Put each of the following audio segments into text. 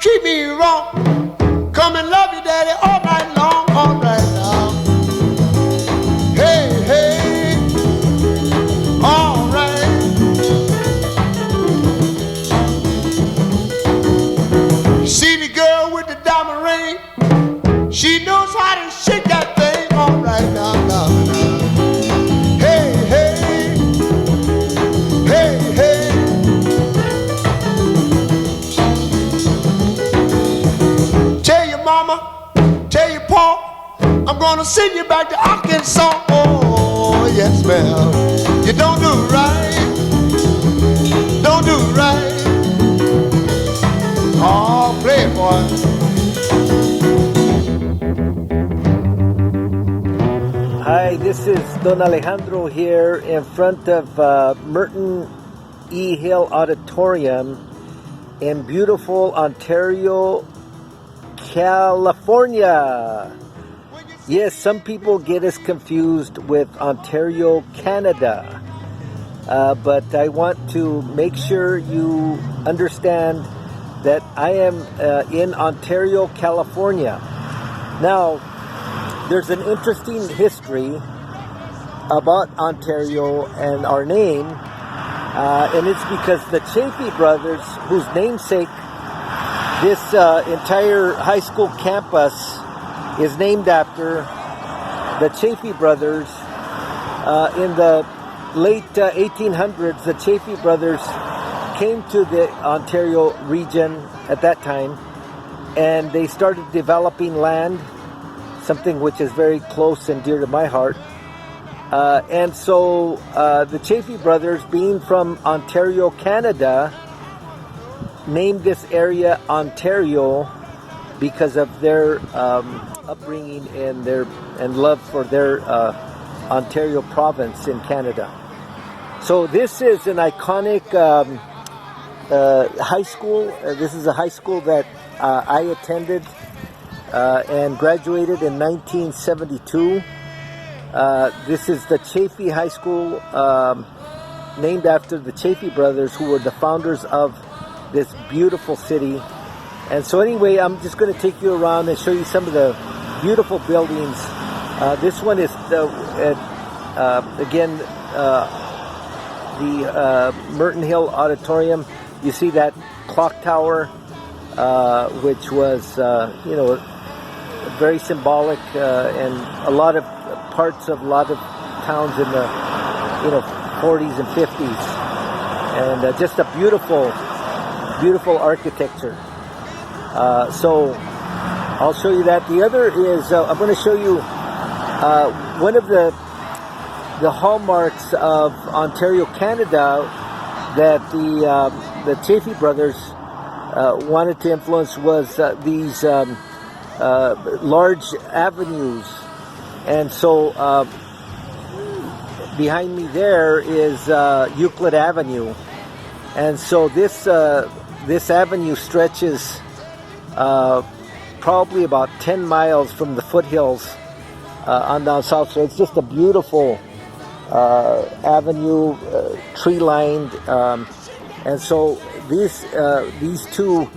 Treat me wrong. Come and love you, daddy, all night long, all right now. Hey, hey, all right. See the girl with the diamond ring? She knows how to shake that thing, all right now, now, now. Hey, hey, hey, hey. Mama, tell your pa, I'm gonna send you back to Arkansas. Oh, yes, ma'am. You don't do right. Don't do right. Oh, play it, boy. Hi, this is Don Alejandro here in front of Merton E. Hill Auditorium in beautiful Ontario, California. Yes, some people get us confused with Ontario, Canada. But I want to make sure you understand that I am in Ontario, California. Now, there's an interesting history about Ontario and our name, and it's because the Chafee brothers, whose namesake this entire high school campus is named after, the Chafee brothers. In the late 1800s, the Chafee brothers came to the Ontario region at that time, and they started developing land, something which is very close and dear to my heart. And so the Chafee brothers, being from Ontario, Canada, named this area Ontario because of their upbringing and love for their Ontario province in Canada. So this is an iconic high school. This is a high school that I attended and graduated in 1972. This is the Chafee High School, named after the Chafee brothers, who were the founders of this beautiful city. And so anyway, I'm just going to take you around and show you some of the beautiful buildings. This one is again the Merton Hill Auditorium. You see that clock tower, which was very symbolic, and a lot of parts of a lot of towns in the 40s and 50s, and just a beautiful architecture. So I'll show you that. The other is I'm going to show you one of the hallmarks of Ontario, Canada, that the Chafee brothers wanted to influence was these large avenues. And so behind me there is Euclid Avenue. And so this avenue stretches probably about 10 miles from the foothills on down south. So it's just a beautiful avenue, tree-lined. And so these two,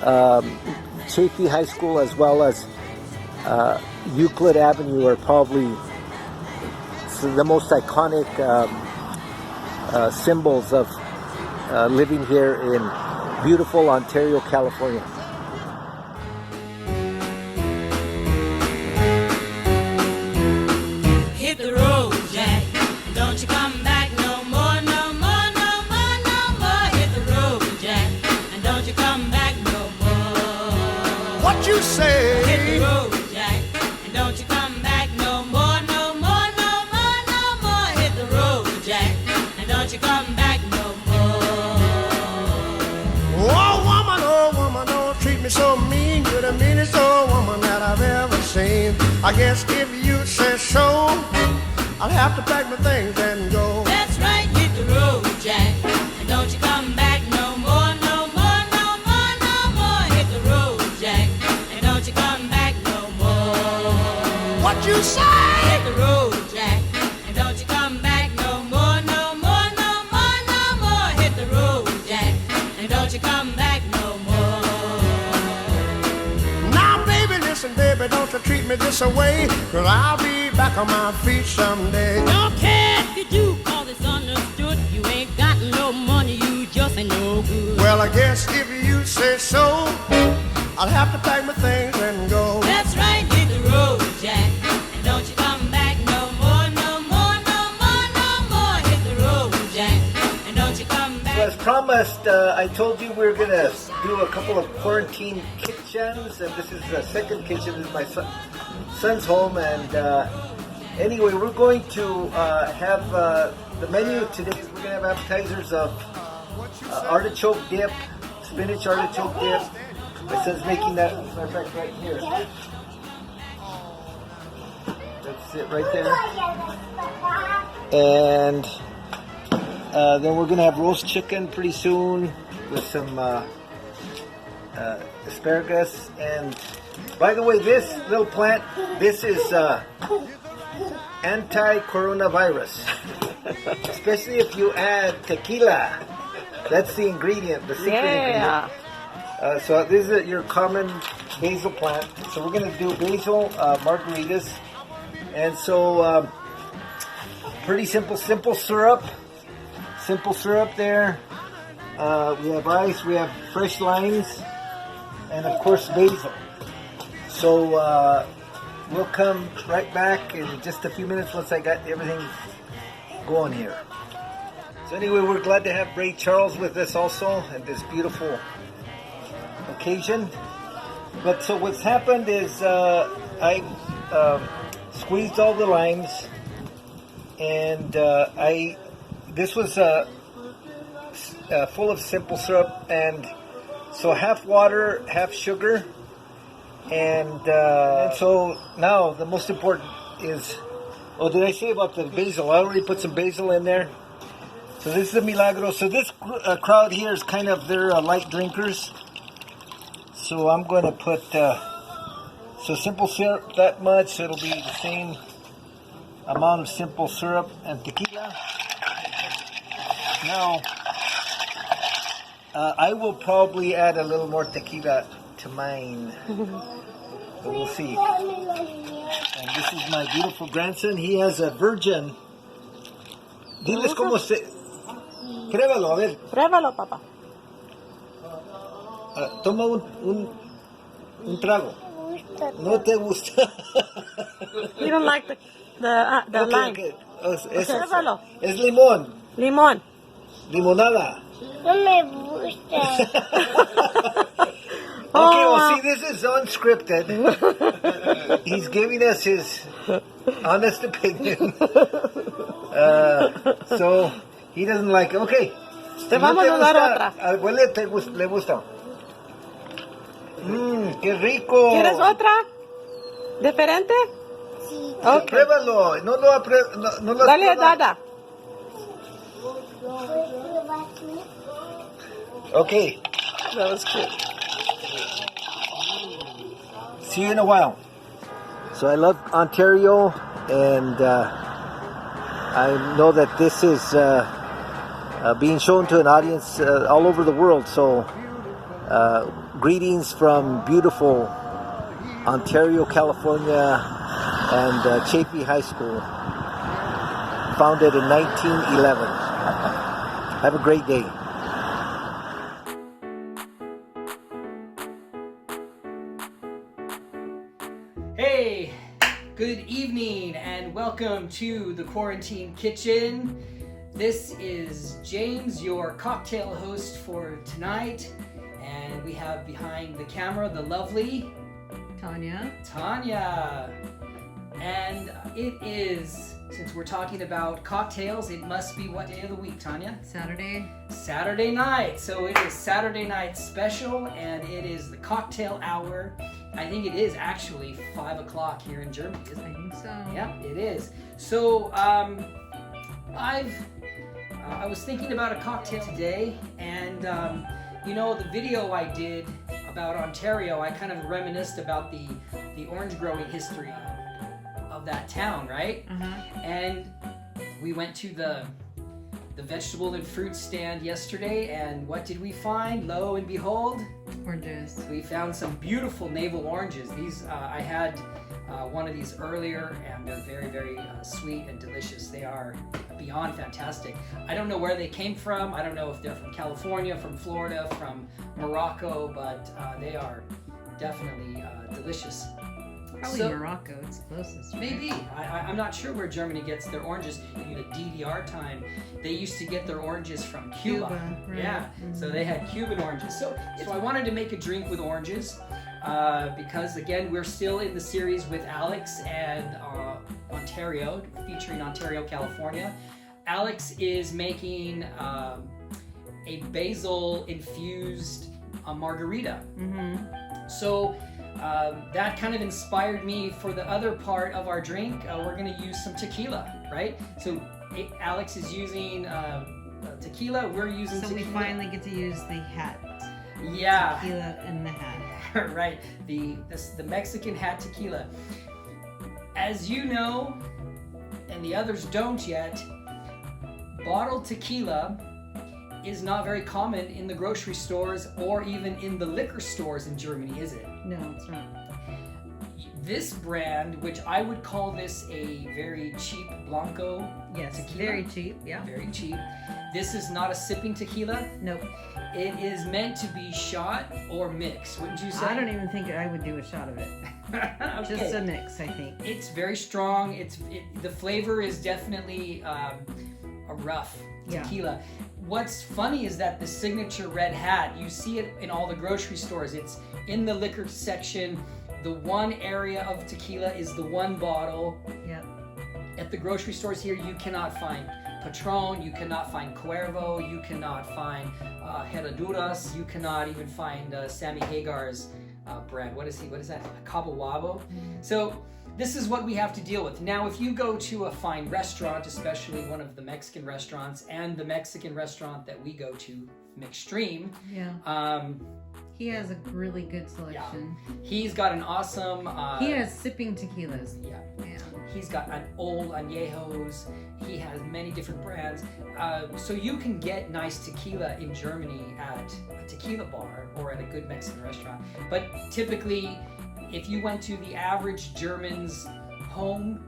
Chafee High School as well as Euclid Avenue, are probably the most iconic symbols of living here in beautiful Ontario, California. Hit the I guess if you say so, I'll have to pack my things and go. That's right, hit the road, Jack. And don't you come back no more, no more, no more, no more. Hit the road, Jack. And don't you come back no more. What you say? Hit the road, Jack. And don't you come back no more, no more, no more, no more. Hit the road, Jack. And don't you come back no more. Now, baby, listen, baby, don't you treat me this away, 'cause I'll be back on my feet someday. Don't care if you do, 'cause it's understood. You ain't got no money, you just ain't no good. Well, I guess if you say so, I'll have to pack my things and go. That's right, hit the road, Jack. And don't you come back no more, no more, no more, no more. Hit the road, Jack. And don't you come back. So as promised, I told you we were going to do a couple of quarantine kitchens, and this is the second kitchen. This is my son's home, and anyway, we're going to have the menu today. We're going to have appetizers of artichoke dip, spinach artichoke dip. My son's making that, as a matter of fact, right here. That's it right there. And then we're going to have roast chicken pretty soon with some asparagus. And by the way, this little plant, this is anti-coronavirus. Especially if you add tequila. That's the ingredient, the secret ingredient. So this is your common basil plant. So we're going to do basil margaritas. And so pretty simple syrup. Simple syrup there. We have ice, we have fresh limes, and of course basil. So we'll come right back in just a few minutes once I got everything going here. So anyway, we're glad to have Ray Charles with us also at this beautiful occasion. But so what's happened is I squeezed all the limes, and this was full of simple syrup, and so half water, half sugar, and so now the most important is, oh, did I say about the basil? I already put some basil in there. So this is a milagro. So this crowd here is kind of, they're light drinkers. So I'm going to put so simple syrup that much. So it'll be the same amount of simple syrup and tequila. Now I will probably add a little more tequila to mine. But we'll see. And this is my beautiful grandson. He has a virgin. Diles cómo se... Pruébalo, a ver. Pruébalo, papá. Toma un trago. No te gusta. You don't like the Okay, lime. okay. Pruébalo. Es limón. Limón. Limonada. No me gusta. Okay, well, see, this is unscripted. He's giving us his honest opinion. So, he doesn't like it. Okay. Te vamos a dar otra. Al abuelo le gusta. ¡Qué rico! ¿Quieres otra? ¿Diferente? Sí. Okay. Pruébalo. No lo has Dale, probado. Dada. Okay. That was cute. See you in a while. So I love Ontario, and I know that this is being shown to an audience all over the world. So greetings from beautiful Ontario, California, and Chaffey High School, founded in 1911. Have a great day. Hey, good evening and welcome to the Quarantine Kitchen. This is James, your cocktail host for tonight, and we have behind the camera the lovely Tanya. And it is, since we're talking about cocktails, it must be what day of the week, Tanya? Saturday Night. So it is Saturday night special, and it is the cocktail hour I think it is actually 5 o'clock here in Germany, isn't I it? think so. Yeah, it is. So I was thinking about a cocktail today, and you know, the video I did about Ontario, I kind of reminisced about the orange growing history of that town, right? And we went to the vegetable and fruit stand yesterday, and what did we find? Lo and behold, Oranges. we found some beautiful navel oranges. These I had one of these earlier, and they're very, very sweet and delicious. They are beyond fantastic. I don't know where they came from. I don't know if they're from California, from Florida, from Morocco, but they are definitely delicious. Probably So- Morocco. It's closest. right? Maybe. I'm not sure where Germany gets their oranges. In the DDR time, they used to get their oranges from Cuba. Right. Yeah, so they had Cuban oranges. So I wanted to make a drink with oranges because, again, we're still in the series with Alex and Ontario, featuring Ontario, California. Alex is making a basil-infused margarita. So that kind of inspired me for the other part of our drink. We're going to use some tequila, right? So Alex is using tequila. We're using So tequila. we finally get to use the hat. Yeah, Tequila in the hat. right. The Mexican hat tequila. As you know, and the others don't yet, bottled tequila is not very common in the grocery stores or even in the liquor stores in Germany, is it? No, it's not. This brand, which I would call this a very cheap Blanco Yes, tequila. very cheap. Yeah. Very cheap. This is not a sipping tequila. Nope. It is meant to be shot or mixed, wouldn't you say? I don't even think I would do a shot of it. Okay. Just a mix, I think. It's very strong. The flavor is definitely a rough Yeah. tequila. What's funny is that the signature red hat, you see it in all the grocery stores. It's in the liquor section. The one area of tequila is the one bottle. Yep. At the grocery stores here, you cannot find Patron, you cannot find Cuervo, you cannot find Herraduras, you cannot even find Sammy Hagar's brand. What is that? Cabo Wabo. So this is what we have to deal with. Now, if you go to a fine restaurant, especially one of the Mexican restaurants, and the Mexican restaurant that we go to, McStream, Yeah. He has a really good selection. he's got an awesome... He has sipping tequilas. Yeah. Yeah. He's got an old añejos. He has many different brands. So you can get nice tequila in Germany at a tequila bar or at a good Mexican restaurant. But typically, if you went to the average German's home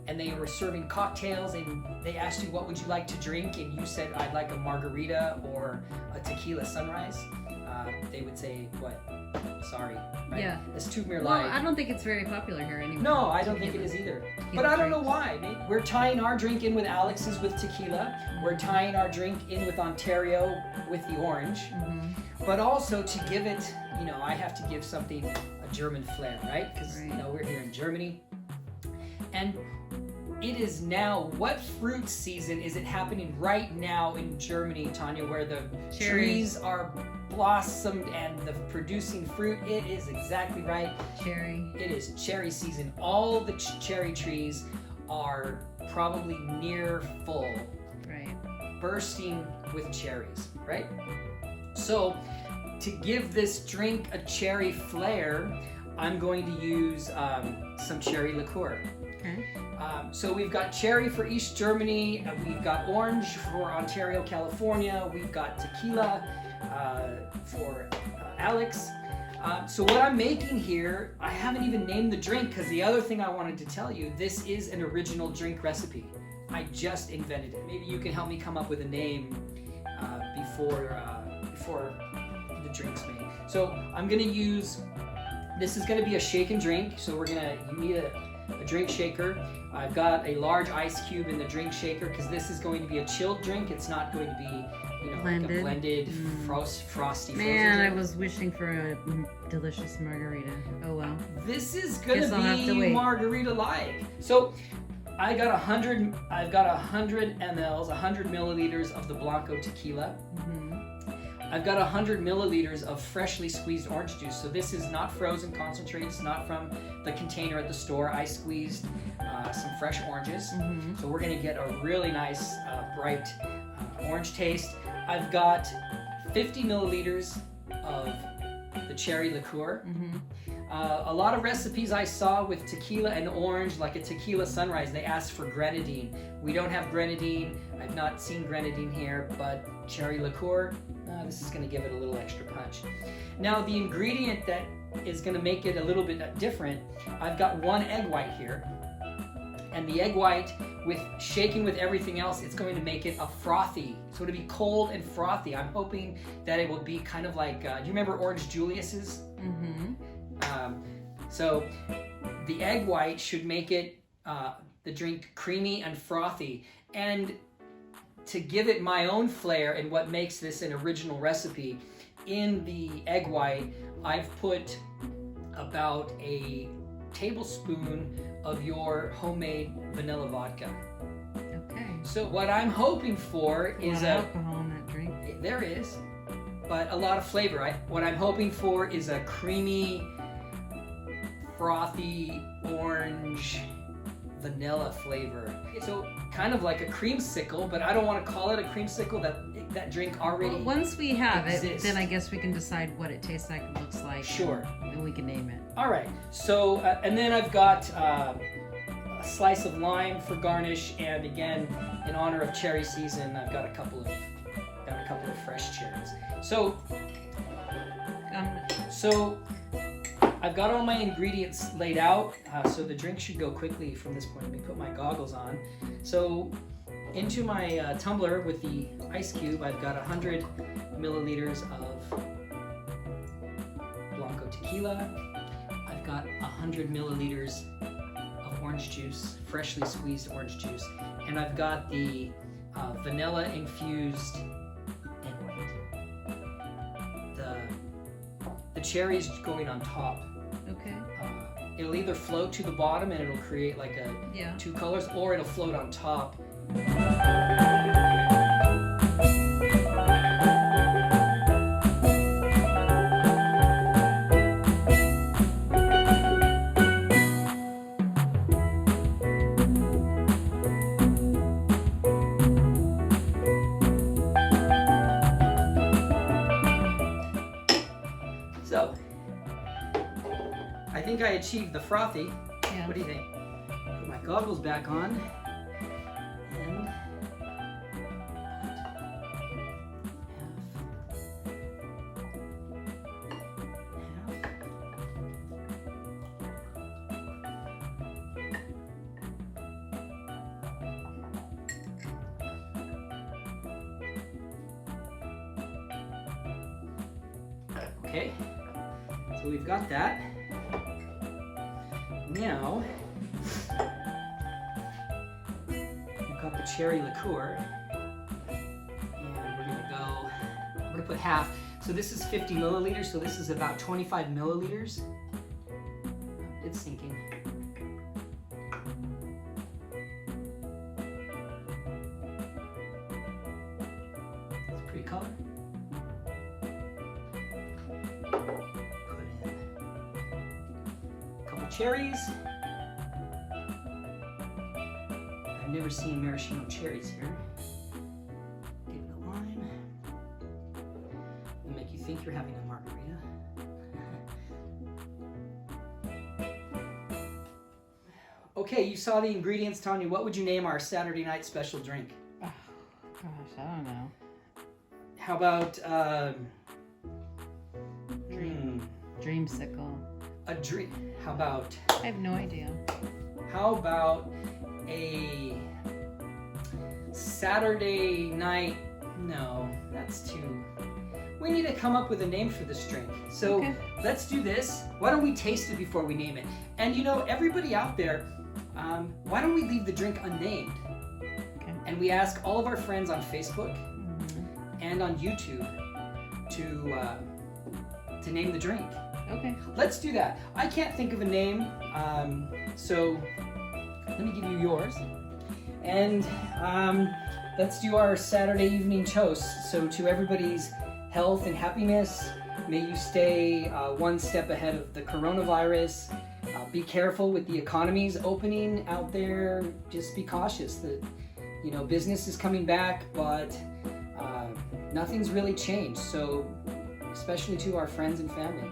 and they were serving cocktails and they asked you what would you like to drink and you said I'd like a margarita or a tequila sunrise, they would say, what? Sorry. Right? Yeah. It's too mere Well, light. I don't think it's very popular here anymore. No, I don't think it is either. But I don't know why. We're tying our drink in with Alex's with tequila. We're tying our drink in with Ontario with the orange. But also to give it, you know, I have to give something a German flair, right? Because, you know, we're here in Germany. And it is now, what fruit season is it happening right now in Germany, Tanya, where the trees are blossomed and the producing fruit? It is exactly right. Cherry. It is cherry season. All the cherry trees are probably near full, Right. bursting with cherries, right? So to give this drink a cherry flair, I'm going to use some cherry liqueur. Okay. So we've got cherry for East Germany, we've got orange for Ontario, California, we've got tequila for Alex. So what I'm making here, I haven't even named the drink because the other thing I wanted to tell you, this is an original drink recipe. I just invented it. Maybe you can help me come up with a name before the drink's made. So I'm gonna use, this is gonna be a shake and drink. So you need a drink shaker. I've got a large ice cube in the drink shaker because this is going to be a chilled drink. It's not going to be, you know, like a blended frosty Man, frozen I drink. was wishing for a delicious margarita. Oh well. This is gonna Guess I'll have to be wait. margarita-like. So I've got 100 mLs, 100 milliliters of the Blanco tequila. I've got 100 milliliters of freshly squeezed orange juice. So this is not frozen concentrate. It's not from the container at the store. I squeezed some fresh oranges. So we're gonna get a really nice, bright orange taste. I've got 50 milliliters of the cherry liqueur. A lot of recipes I saw with tequila and orange, like a tequila sunrise, they asked for grenadine. We don't have grenadine. I've not seen grenadine here, but cherry liqueur, this is gonna give it a little extra punch. Now the ingredient that is gonna make it a little bit different, I've got 1 egg white here. And the egg white, with shaking with everything else, it's going to make it a frothy. So it'll be cold and frothy. I'm hoping that it will be kind of like, do you remember Orange Julius's? So the egg white should make it, the drink creamy and frothy. And to give it my own flair and what makes this an original recipe, in the egg white, I've put about a tablespoon of your homemade vanilla vodka. Okay. So what I'm hoping for is alcohol in that drink. there is, but a lot of flavor. What I'm hoping for is a creamy, frothy orange vanilla flavor. So kind of like a creamsicle, but I don't want to call it a creamsicle. That drink already Well, once we have it, exists. then I guess we can decide what it tastes like and looks like. Sure. And we can name it. All right. So and then I've got a slice of lime for garnish, and again, in honor of cherry season, I've got a couple of fresh cherries. So I've got all my ingredients laid out, so the drink should go quickly from this point. Let me put my goggles on. So into my tumbler with the ice cube, I've got 100 milliliters of Blanco tequila. I've got 100 milliliters of orange juice, freshly squeezed orange juice, and I've got the vanilla infused egg white. The cherries going on top. Okay. It'll either float to the bottom and it'll create like two colors, or it'll float on top. So, I think I achieved the frothy. Yeah. What do you think? Put my goggles back on. And okay, so we've got that. Now, we've got the cherry liqueur, and we're gonna put half. So this is 50 milliliters, so this is about 25 milliliters. It's sinking. It's a pretty color. Cherries. I've never seen maraschino cherries here. Give it a lime. It'll make you think you're having a margarita. Okay, you saw the ingredients, Tanya. What would you name our Saturday night special drink? Oh, gosh, I don't know. How about Dreamsicle. a drink? How about? I have no idea. How about a Saturday night? No, that's too. We need to come up with a name for this drink. So Okay. let's do this. Why don't we taste it before we name it? And you know, everybody out there, why don't we leave the drink unnamed? Okay. And we ask all of our friends on Facebook and on YouTube to name the drink. Okay. Let's do that. I can't think of a name, so let me give you yours. And let's do our Saturday evening toast. So to everybody's health and happiness. May you stay one step ahead of the coronavirus. Be careful with the economies opening out there. Just be cautious that, business is coming back, but nothing's really changed. So, especially to our friends and family,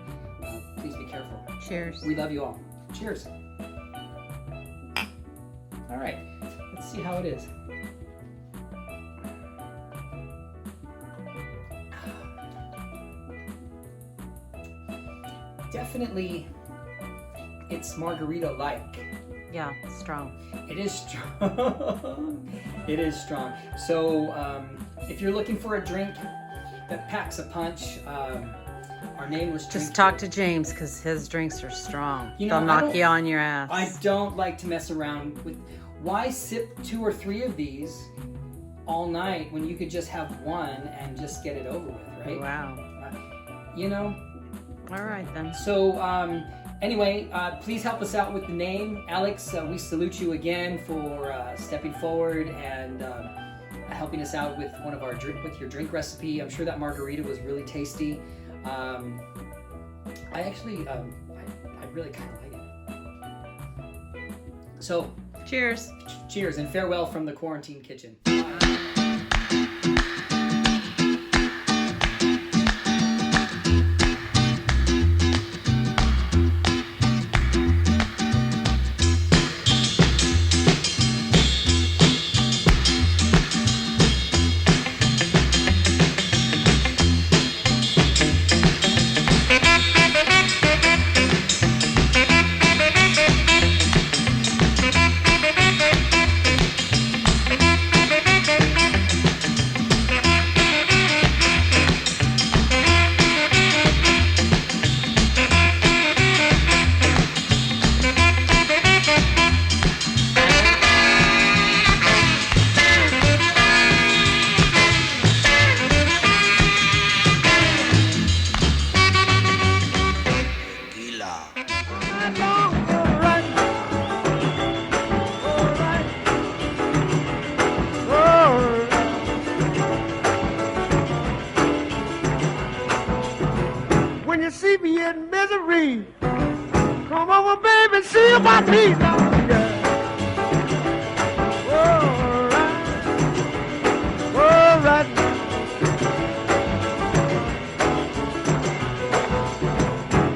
please be careful. Cheers. We love you all. Cheers. All right, let's see how it is. Definitely, it's margarita-like. Yeah, strong. It is strong. It is strong. So, if you're looking for a drink that packs a punch, our name was Just talk to James because his drinks are strong. You know, They'll knock you on your ass. I don't like to mess around with. Why sip 2 or 3 of these all night when you could just have one and just get it over with, right? Wow. All right then. So, anyway, please help us out with the name. Alex, we salute you again for stepping forward and helping us out with one of our with your drink recipe. I'm sure that margarita was really tasty. I actually, I really kind of like it. So, Cheers. Cheers and farewell from the quarantine kitchen. When you see me in misery, come over, baby, see about me now. All right.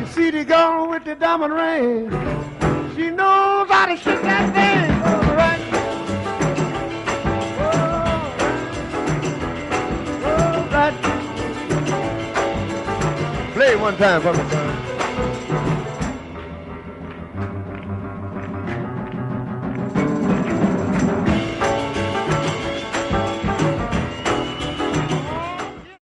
You see the girl with the diamond ring, she knows how to shake that thing. All right. All right. Play it one time for me, son.